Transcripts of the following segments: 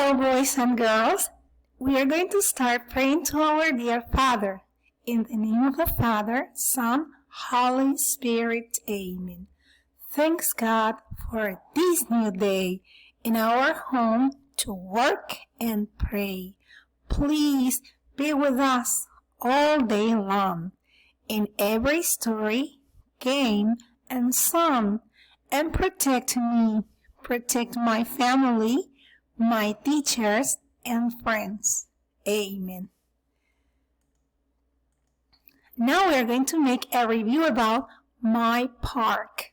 Hello, boys and girls. We are going to start praying to our dear Father. In the name of the Father, Son, Holy Spirit. Amen. Thanks God for this new day in our home to work and pray. Please be with us all day long in every story, game, and song, and protect me, protect my family, my teachers, and friends. Amen. Now we are going to make a review about my park.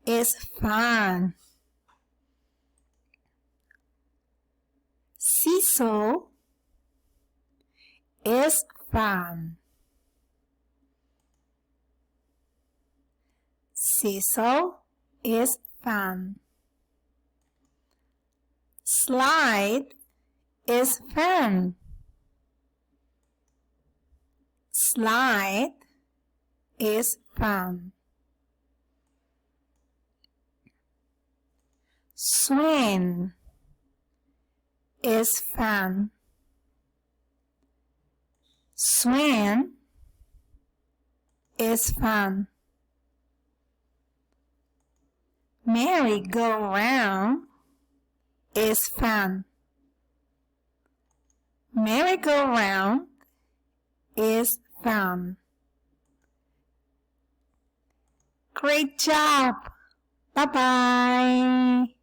It's fun. Seesaw is fun. Seesaw is fun. Slide is fun. Slide is fun. Swing is fun. Swing is fun. Merry-go-round is fun. Merry-go-round is fun. Great job! Bye-bye!